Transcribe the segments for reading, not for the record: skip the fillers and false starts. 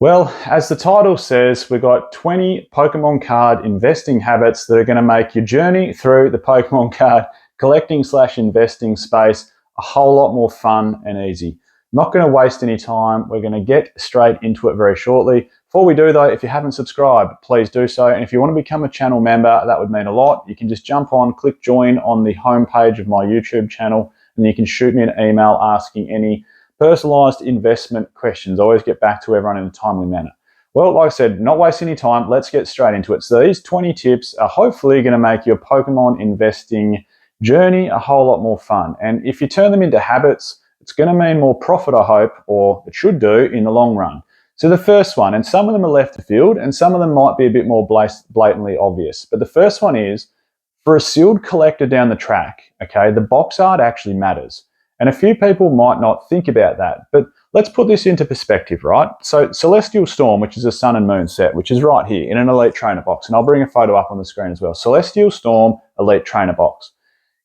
Well, as the title says, we've got 20 Pokemon card investing habits that are going to make your journey through the Pokemon card collecting/investing space a whole lot more fun and easy. Not going to waste any time. We're going to get straight into it very shortly. Before we do though, if you haven't subscribed, please do so. And if you want to become a channel member, that would mean a lot. You can just jump on, click join on the homepage of my YouTube channel, and you can shoot me an email asking any personalized investment questions. I always get back to everyone in a timely manner. Well, like I said, not wasting any time, let's get straight into it. So these 20 tips are hopefully going to make your Pokemon investing journey a whole lot more fun. And if you turn them into habits, it's going to mean more profit, I hope, or it should do in the long run. So the first one, and some of them are left of field, and some of them might be a bit more blatantly obvious. But the first one is, for a sealed collector down the track, okay, the box art actually matters. And a few people might not think about that, but let's put this into perspective, right? So Celestial Storm, which is a Sun and Moon set, which is right here in an Elite Trainer box, and I'll bring a photo up on the screen as well. Celestial Storm Elite Trainer box.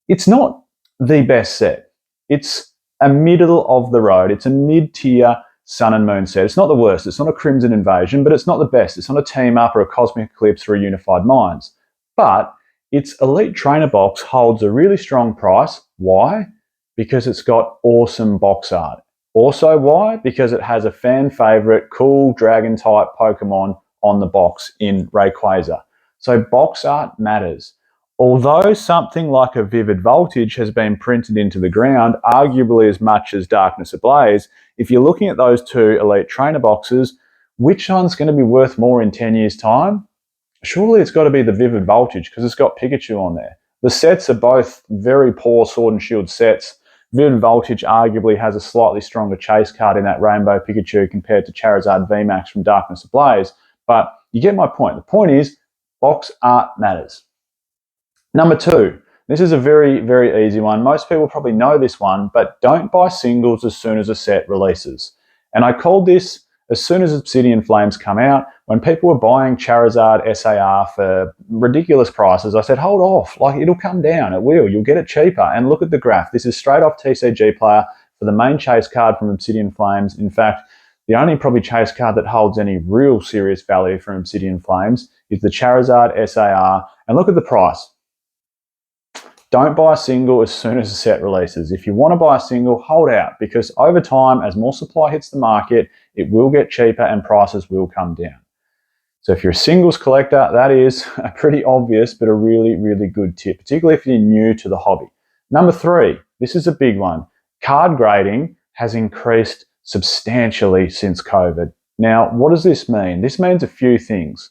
It's not the best set. It's a middle of the road. It's a mid-tier Sun and Moon set. It's not the worst. It's not a Crimson Invasion, but it's not the best. It's not a Team Up or a Cosmic Eclipse or a Unified Minds. But its Elite Trainer box holds a really strong price. Why? Because it's got awesome box art. Also, why? Because it has a fan favorite, cool dragon type Pokemon on the box in Rayquaza. So box art matters. Although something like a Vivid Voltage has been printed into the ground, arguably as much as Darkness Ablaze, if you're looking at those two Elite Trainer boxes, which one's going to be worth more in 10 years' time? Surely it's got to be the Vivid Voltage because it's got Pikachu on there. The sets are both very poor Sword and Shield sets. Vivid Voltage arguably has a slightly stronger chase card in that Rainbow Pikachu compared to Charizard VMAX from Darkness Ablaze, but you get my point. The point is, box art matters. Number two, this is a very, very easy one. Most people probably know this one, but don't buy singles as soon as a set releases. And I called this as soon as Obsidian Flames come out. When people were buying Charizard SAR for ridiculous prices, I said, hold off, like it'll come down, it will, you'll get it cheaper. And look at the graph. This is straight off TCG Player for the main chase card from Obsidian Flames. In fact, the only probably chase card that holds any real serious value from Obsidian Flames is the Charizard SAR. And look at the price. Don't buy a single as soon as a set releases. If you want to buy a single, hold out, because over time, as more supply hits the market, it will get cheaper and prices will come down. So if you're a singles collector, that is a pretty obvious but a really, really good tip, particularly if you're new to the hobby. Number three, this is a big one. Card grading has increased substantially since COVID. Now, what does this mean? This means a few things.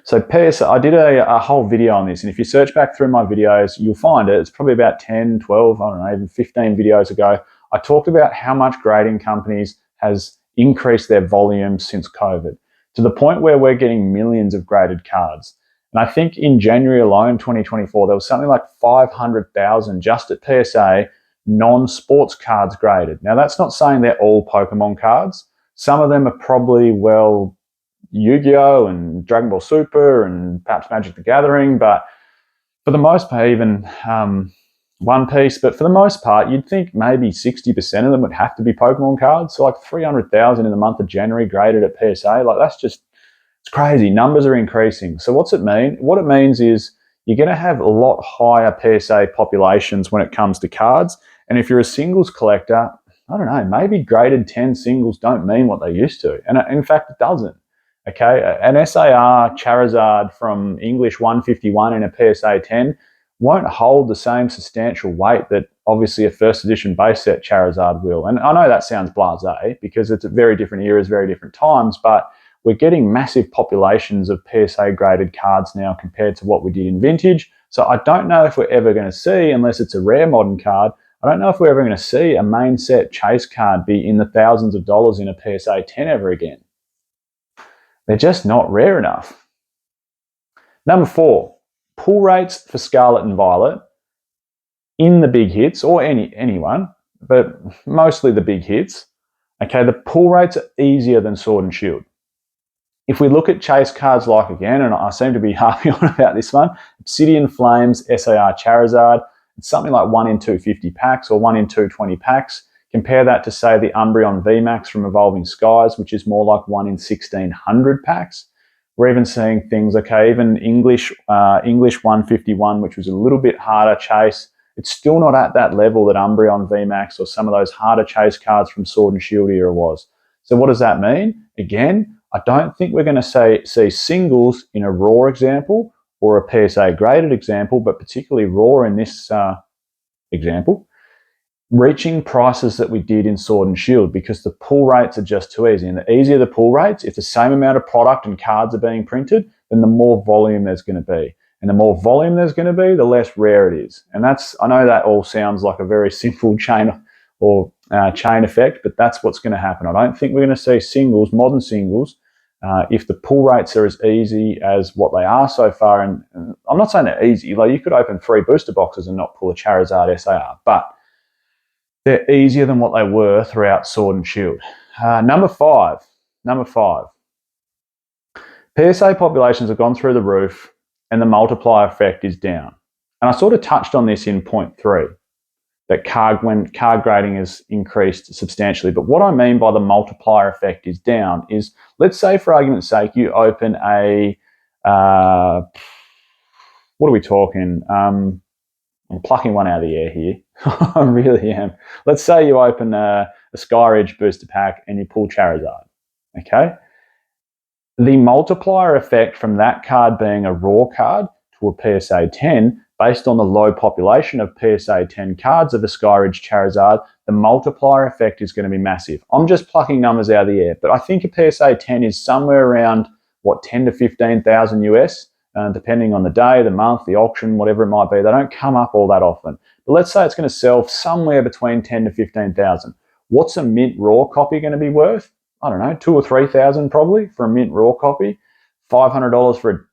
So PSA, I did a whole video on this, and if you search back through my videos, you'll find it. It's probably about 10, 12, I don't know, even 15 videos ago. I talked about how much grading companies has increased their volume since COVID, to the point where we're getting millions of graded cards. And I think in January alone, 2024, there was something like 500,000 just at PSA non-sports cards graded. Now, that's not saying they're all Pokemon cards. Some of them are probably, well, Yu-Gi-Oh! And Dragon Ball Super and perhaps Magic the Gathering, but for the most part, even One Piece, but for the most part, you'd think maybe 60% of them would have to be Pokemon cards. So like 300,000 in the month of January graded at PSA, like that's just, it's crazy. Numbers are increasing. So what's it mean? What it means is you're going to have a lot higher PSA populations when it comes to cards. And if you're a singles collector, I don't know, maybe graded 10 singles don't mean what they used to. And in fact, it doesn't. Okay, an SAR Charizard from English 151 in a PSA 10 won't hold the same substantial weight that obviously a first edition base set Charizard will. And I know that sounds blasé because it's at very different eras, very different times, but we're getting massive populations of PSA graded cards now compared to what we did in vintage. So I don't know if we're ever going to see, unless it's a rare modern card, I don't know if we're ever going to see a main set chase card be in the thousands of dollars in a PSA 10 ever again. They're just not rare enough. Number four, pull rates for Scarlet and Violet in the big hits, or anyone, but mostly the big hits. Okay, the pull rates are easier than Sword and Shield. If we look at chase cards like, again, and I seem to be harping on about this one, Obsidian Flames SAR Charizard, it's something like 1 in 250 packs or 1 in 220 packs. Compare that to, say, the Umbreon VMAX from Evolving Skies, which is more like 1 in 1,600 packs. We're even seeing things, okay, even English 151, which was a little bit harder chase. It's still not at that level that Umbreon VMAX or some of those harder chase cards from Sword and Shield era was. So what does that mean? Again, I don't think we're going to see singles in a raw example or a PSA graded example, but particularly raw in this example, reaching prices that we did in Sword and Shield, because the pull rates are just too easy. And the easier the pull rates, if the same amount of product and cards are being printed, then the more volume there's going to be. And the more volume there's going to be, the less rare it is. And I know that all sounds like a very simple chain effect, but that's what's going to happen. I don't think we're going to see singles, modern singles, if the pull rates are as easy as what they are so far. And I'm not saying they're easy. Like, you could open 3 booster boxes and not pull a Charizard SAR, but they're easier than what they were throughout Sword and Shield. Number five. PSA populations have gone through the roof and the multiplier effect is down. And I sort of touched on this in point 3, that when card grading has increased substantially. But what I mean by the multiplier effect is down is, let's say, for argument's sake, you open a, what are we talking? I'm plucking one out of the air here. I really am. Let's say you open a Skyridge booster pack and you pull Charizard, okay? The multiplier effect from that card being a raw card to a PSA 10, based on the low population of PSA 10 cards of a Skyridge Charizard, the multiplier effect is going to be massive. I'm just plucking numbers out of the air, but I think a PSA 10 is somewhere around, what, 10 to 15,000 US, depending on the day, the month, the auction, whatever it might be. They don't come up all that often. But let's say it's going to sell somewhere between 10 to 15,000. What's a mint raw copy going to be worth? I don't know, 2,000 or 3,000 probably for a mint raw copy, $500 for an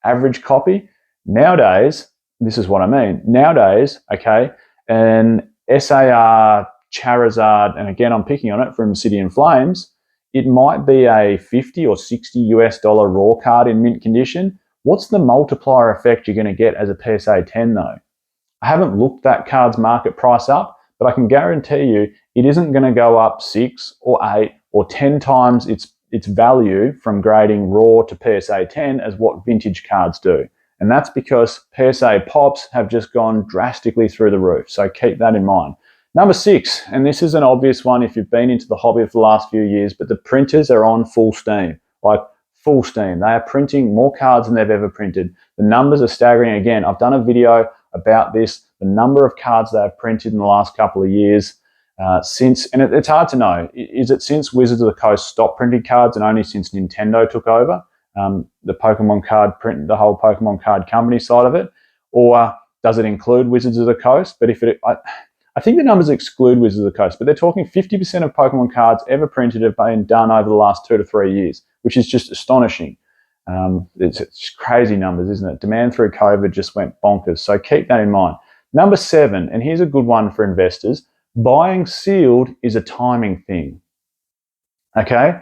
average copy. Nowadays, this is what I mean. Nowadays, okay, an SAR Charizard, and again, I'm picking on it from City and Flames, it might be a 50 or 60 US dollar raw card in mint condition. What's the multiplier effect you're going to get as a PSA 10 though? I haven't looked that card's market price up, but I can guarantee you it isn't going to go up 6 or 8 or 10 times its value from grading raw to PSA 10 as what vintage cards do. And that's because PSA pops have just gone drastically through the roof. So keep that in mind. Number 6, and this is an obvious one if you've been into the hobby for the last few years, but the printers are on full steam, like full steam. They are printing more cards than they've ever printed. The numbers are staggering. Again, I've done a video about this, the number of cards they have printed in the last couple of years. And it's hard to know, is it since Wizards of the Coast stopped printing cards and only since Nintendo took over the Pokemon card print, the whole Pokemon card company side of it, or does it include Wizards of the Coast? But I think the numbers exclude Wizards of the Coast, but they're talking 50% of Pokemon cards ever printed have been done over the last 2 to 3 years, which is just astonishing. It's crazy numbers, isn't it? Demand through COVID just went bonkers. So keep that in mind. Number 7, and here's a good one for investors. Buying sealed is a timing thing, okay?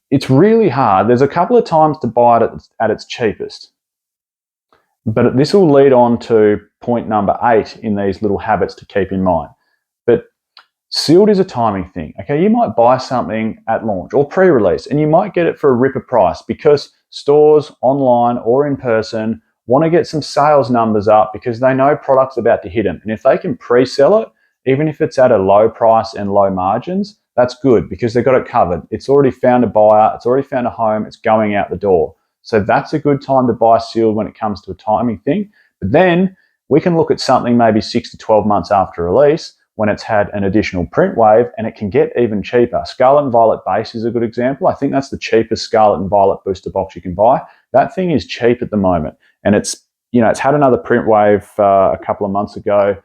It's really hard. There's a couple of times to buy it at its cheapest. But this will lead on to point number 8 in these little habits to keep in mind. But sealed is a timing thing, okay? You might buy something at launch or pre-release and you might get it for a ripper price because stores online or in person want to get some sales numbers up because they know product's about to hit them. And if they can pre-sell it, even if it's at a low price and low margins, that's good because they've got it covered. It's already found a buyer, it's already found a home, it's going out the door. So that's a good time to buy sealed when it comes to a timing thing. But then we can look at something maybe 6 to 12 months after release when it's had an additional print wave and it can get even cheaper. Scarlet and Violet base is a good example. I think that's the cheapest Scarlet and Violet booster box you can buy. That thing is cheap at the moment. And it's had another print wave a couple of months ago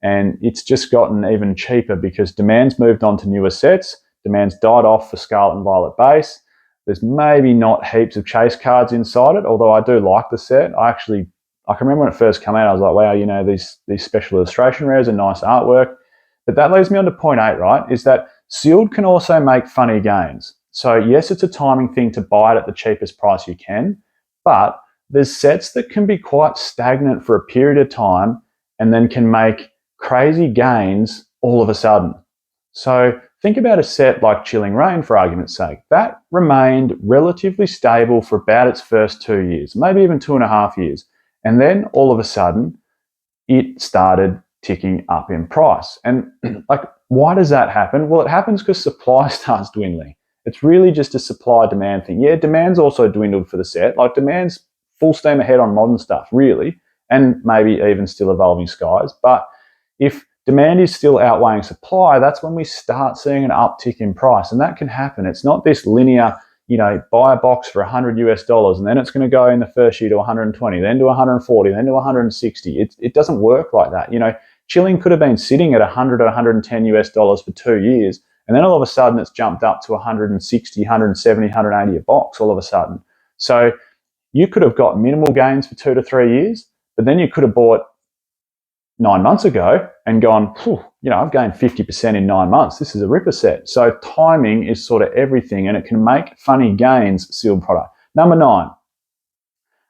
and it's just gotten even cheaper because demand's moved on to newer sets. Demand's died off for Scarlet and Violet base. There's maybe not heaps of chase cards inside it, although I do like the set. I can remember when it first came out, I was like, wow, these special illustration rares are nice artwork. But that leads me on to point 8, right, is that sealed can also make funny gains. So yes, it's a timing thing to buy it at the cheapest price you can, but there's sets that can be quite stagnant for a period of time and then can make crazy gains all of a sudden. So think about a set like Chilling Reign, for argument's sake. That remained relatively stable for about its first 2 years, maybe even 2.5 years. And then all of a sudden, it started ticking up in price. And like, why does that happen? Well, it happens because supply starts dwindling. It's really just a supply-demand thing. Yeah, demand's also dwindled for the set. Like, demand's full steam ahead on modern stuff, really, and maybe even still Evolving Skies. But if demand is still outweighing supply, that's when we start seeing an uptick in price. And that can happen. It's not this linear, buy a box for $100 and then it's going to go in the first year to 120, then to 140, then to 160. It doesn't work like that. Chilling could have been sitting at 100 or 110 US dollars for 2 years, and then all of a sudden it's jumped up to 160, 170, 180 a box all of a sudden. So you could have got minimal gains for 2 to 3 years, but then you could have bought 9 months ago and gone, I've gained 50% in 9 months. This is a ripper set. So timing is sort of everything, and it can make funny gains, sealed product. Number 9.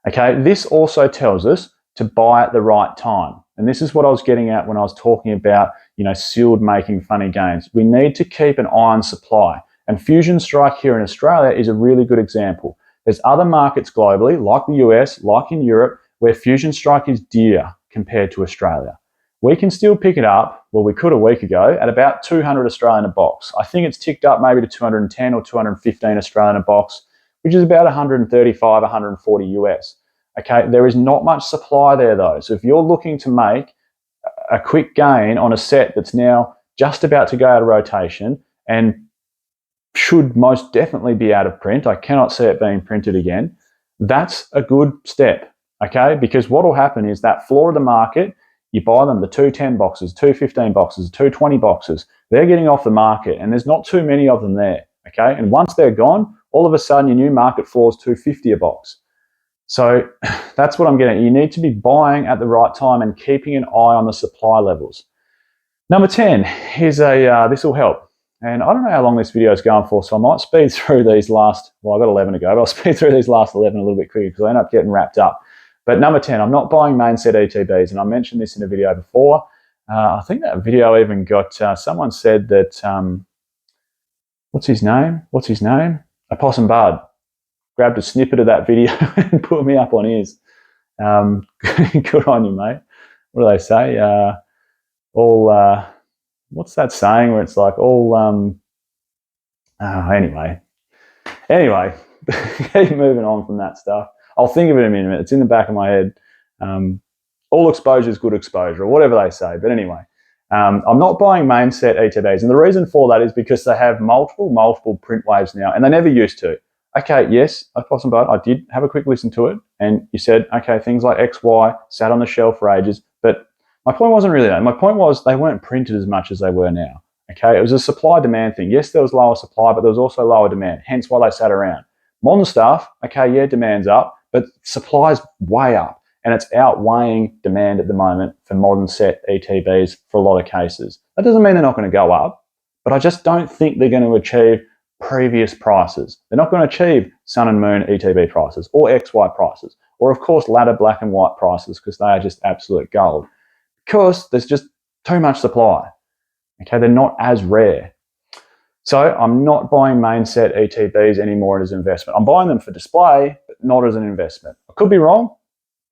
Okay, this also tells us to buy at the right time. And this is what I was getting at when I was talking about, sealed making funny gains. We need to keep an eye on supply. And Fusion Strike here in Australia is a really good example. There's other markets globally, like the US, like in Europe, where Fusion Strike is dear compared to Australia. We can still pick it up, well, we could a week ago, at about 200 Australian a box. I think it's ticked up maybe to 210 or 215 Australian a box, which is about 135, 140 US. Okay, there is not much supply there though. So if you're looking to make a quick gain on a set that's now just about to go out of rotation and should most definitely be out of print, I cannot see it being printed again, that's a good step, okay? Because what will happen is that floor of the market, you buy them, the 210 boxes, 215 boxes, 220 boxes, they're getting off the market and there's not too many of them there, okay? And once they're gone, all of a sudden your new market floor is 250 a box. So that's what I'm getting at. You need to be buying at the right time and keeping an eye on the supply levels. Number 10 is this will help. And I don't know how long this video is going for, so I might speed through these last, well, I've got 11 to go, but I'll speed through these last 11 a little bit quicker because I end up getting wrapped up. But number 10, I'm not buying Mainset ETBs, and I mentioned this in a video before. I think that video even got, someone said that, what's his name? Opossum Bud grabbed a snippet of that video and put me up on his. Good on you, mate. What do they say? What's that saying where it's like all, anyway, keep moving on from that stuff. I'll think of it in a minute. It's in the back of my head. All exposure is good exposure, or whatever they say. But anyway, I'm not buying Mainset ETBs. And the reason for that is because they have multiple print waves now, and they never used to. Okay, yes, Opossum Bud, I did have a quick listen to it, and you said, okay, things like X, Y sat on the shelf for ages, but my point wasn't really that. My point was they weren't printed as much as they were now, okay? It was a supply-demand thing. Yes, there was lower supply, but there was also lower demand, hence why they sat around. Modern stuff, okay, yeah, demand's up, but supply's way up, and it's outweighing demand at the moment for modern set ETBs for a lot of cases. That doesn't mean they're not going to go up, but I just don't think they're going to achieve previous prices. They're not going to achieve Sun and Moon ETB prices or XY prices, or of course ladder black and white prices, because they are just absolute gold. Because there's just too much supply. Okay, they're not as rare. So I'm not buying Mainset ETBs anymore as an investment. I'm buying them for display, but not as an investment. I could be wrong,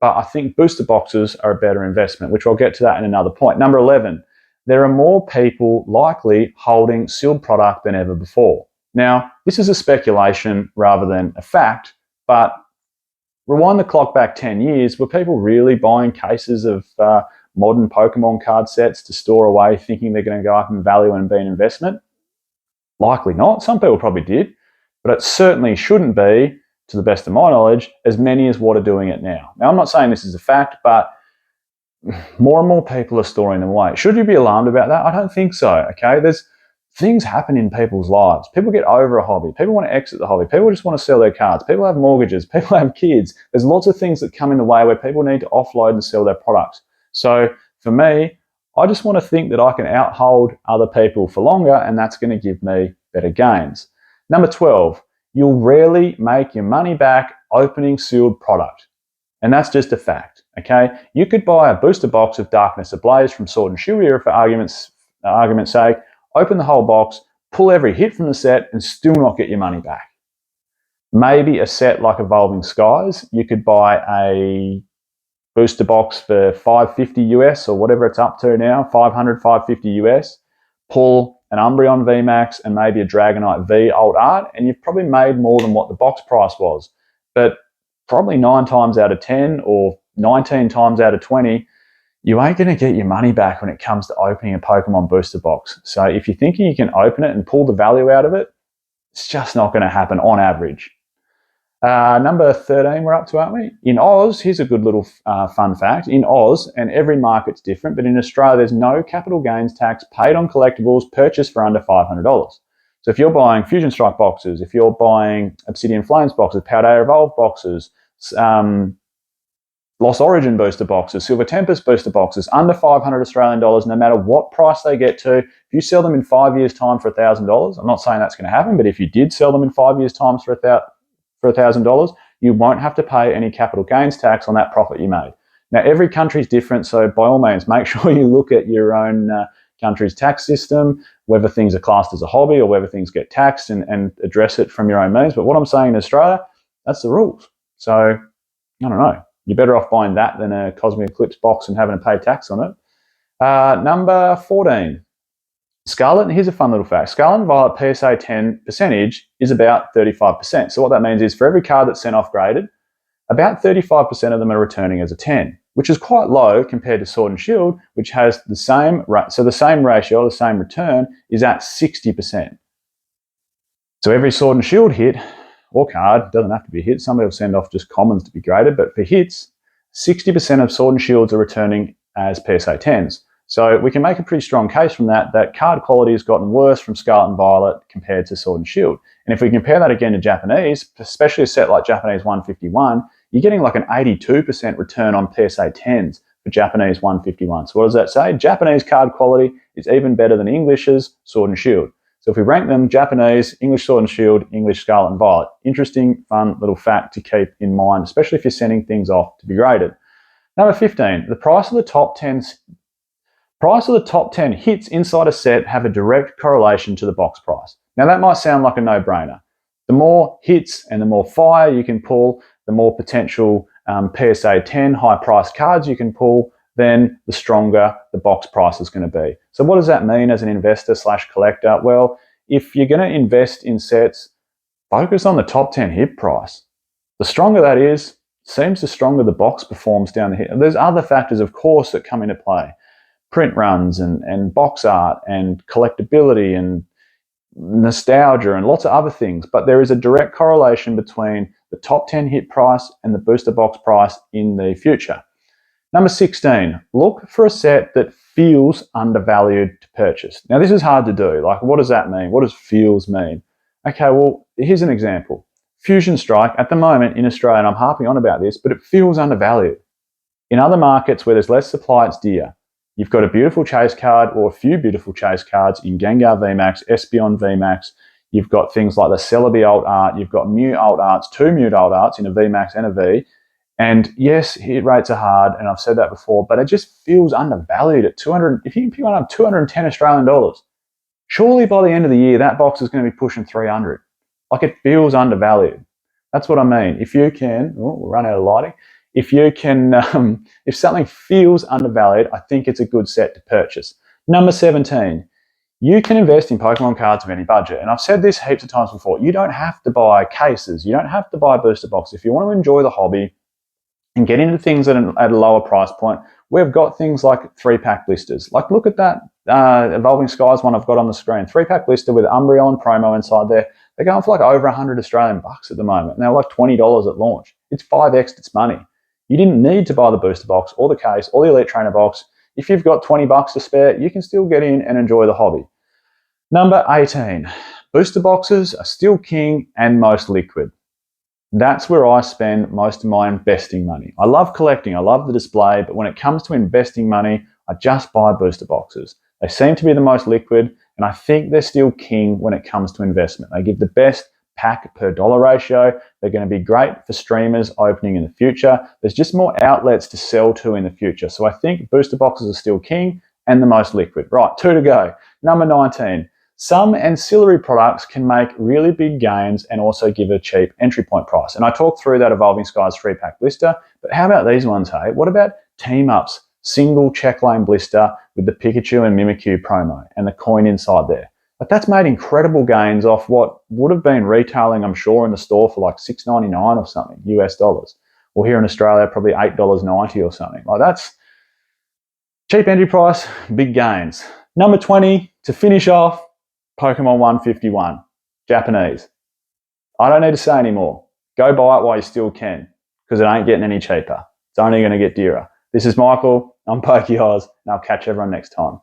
but I think booster boxes are a better investment, which I'll get to that in another point. Number 11, there are more people likely holding sealed product than ever before. Now, this is a speculation rather than a fact, but rewind the clock back 10 years, were people really buying cases of modern Pokemon card sets to store away thinking they're going to go up in value and be an investment? Likely not. Some people probably did, but it certainly shouldn't be, to the best of my knowledge, as many as what are doing it now. Now, I'm not saying this is a fact, but more and more people are storing them away. Should you be alarmed about that? I don't think so, okay? There's things happen in people's lives. People get over a hobby. People want to exit the hobby. People just want to sell their cards. People have mortgages. People have kids. There's lots of things that come in the way where people need to offload and sell their products. So for me, I just want to think that I can outhold other people for longer, and that's going to give me better gains. Number 12, you'll rarely make your money back opening sealed product. And that's just a fact, okay? You could buy a booster box of Darkness Ablaze from Sword and Shield Era, for argument's argument's sake, open the whole box, pull every hit from the set and still not get your money back. Maybe a set like Evolving Skies, you could buy a booster box for $550 US or whatever it's up to now, $500, $550 US, pull an Umbreon VMAX and maybe a Dragonite V Alt Art, and you've probably made more than what the box price was. But probably 9 times out of 10 or 19 times out of 20, you ain't going to get your money back when it comes to opening a Pokemon booster box. So if you're thinking you can open it and pull the value out of it, it's just not going to happen on average. Number 13 we're up to, aren't we? In Oz, here's a good little fun fact. In Oz, and every market's different, but in Australia there's no capital gains tax paid on collectibles purchased for under $500. So if you're buying Fusion Strike boxes, if you're buying Obsidian Flames boxes, Paldea Evolve boxes, Lost Origin booster boxes, Silver Tempest booster boxes, under 500 Australian dollars, no matter what price they get to, if you sell them in 5 years' time for $1,000, I'm not saying that's going to happen, but if you did sell them in 5 years' time for $1,000, you won't have to pay any capital gains tax on that profit you made. Now, every country's different, so by all means, make sure you look at your own country's tax system, whether things are classed as a hobby or whether things get taxed, and address it from your own means. But what I'm saying in Australia, that's the rules. So, I don't know. You're better off buying that than a Cosmic Eclipse box and having to pay tax on it. Number 14. Scarlet, and here's a fun little fact. Scarlet and Violet PSA 10 percentage is about 35%. So what that means is for every card that's sent off graded, about 35% of them are returning as a 10, which is quite low compared to Sword and Shield, which has the same, so the same ratio, the same return is at 60%. So every Sword and Shield hit or card, doesn't have to be a hit, somebody will send off just commons to be graded, but for hits, 60% of Sword and Shields are returning as PSA 10s. So we can make a pretty strong case from that card quality has gotten worse from Scarlet and Violet compared to Sword and Shield. And if we compare that again to Japanese, especially a set like Japanese 151, you're getting like an 82% return on PSA 10s for Japanese 151. So what does that say? Japanese card quality is even better than English's Sword and Shield. So if we rank them, Japanese, English Sword and Shield, English Scarlet and Violet. Interesting, fun little fact to keep in mind, especially if you're sending things off to be graded. Number 15, the price of the top 10 hits inside a set have a direct correlation to the box price. Now that might sound like a no-brainer. The more hits and the more fire you can pull, the more potential PSA 10 high-priced cards you can pull, then the stronger the box price is going to be. So what does that mean as an investor / collector? Well, if you're going to invest in sets, focus on the top 10 hit price. The stronger that is, seems the stronger the box performs down the hit. There's other factors, of course, that come into play. Print runs and box art and collectability and nostalgia and lots of other things. But there is a direct correlation between the top 10 hit price and the booster box price in the future. Number 16, look for a set that feels undervalued to purchase. Now, this is hard to do. Like, what does that mean? What does feels mean? Okay, well, here's an example. Fusion Strike, at the moment in Australia, and I'm harping on about this, but it feels undervalued. In other markets where there's less supply, it's dear. You've got a beautiful chase card or a few beautiful chase cards in Gengar VMAX, Espeon VMAX. You've got things like the Celebi Alt Art. You've got Mew Alt Arts, 2 Mew Alt Arts in a VMAX and a V. And yes, hit rates are hard, and I've said that before, but it just feels undervalued at 200. If you can pick one up 210 Australian dollars, surely by the end of the year, that box is going to be pushing 300. Like, it feels undervalued. That's what I mean. If you can, we'll run out of lighting. If you can, if something feels undervalued, I think it's a good set to purchase. Number 17, you can invest in Pokemon cards of any budget. And I've said this heaps of times before. You don't have to buy cases. You don't have to buy booster boxes. If you want to enjoy the hobby and get into things at a lower price point, we've got things like 3-pack blisters. Like, look at that Evolving Skies one I've got on the screen. 3-pack blister with Umbreon promo inside there. They're going for like over 100 Australian bucks at the moment. And they're like $20 at launch. It's 5x its money. You didn't need to buy the booster box or the case or the Elite Trainer box. If you've got 20 bucks to spare, you can still get in and enjoy the hobby. Number 18, booster boxes are still king and most liquid. That's where I spend most of my investing money. I love collecting, I love the display, but when it comes to investing money, I just buy booster boxes. They seem to be the most liquid, and I think they're still king when it comes to investment. They give the best pack per dollar ratio. They're going to be great for streamers opening in the future. There's just more outlets to sell to in the future. So I think booster boxes are still king, and the most liquid. Right, 2 to go. Number 19. Some ancillary products can make really big gains and also give a cheap entry point price. And I talked through that Evolving Skies 3-pack blister, but how about these ones, hey? What about Team Up's single check lane blister with the Pikachu and Mimikyu promo and the coin inside there? But that's made incredible gains off what would have been retailing, I'm sure, in the store for like $6.99 or something, US dollars. Or here in Australia, probably $8.90 or something. Like that's cheap entry price, big gains. Number 20, to finish off, Pokemon 151, Japanese. I don't need to say anymore. Go buy it while you still can, because it ain't getting any cheaper. It's only going to get dearer. This is Michael. I'm Pokey Oz, and I'll catch everyone next time.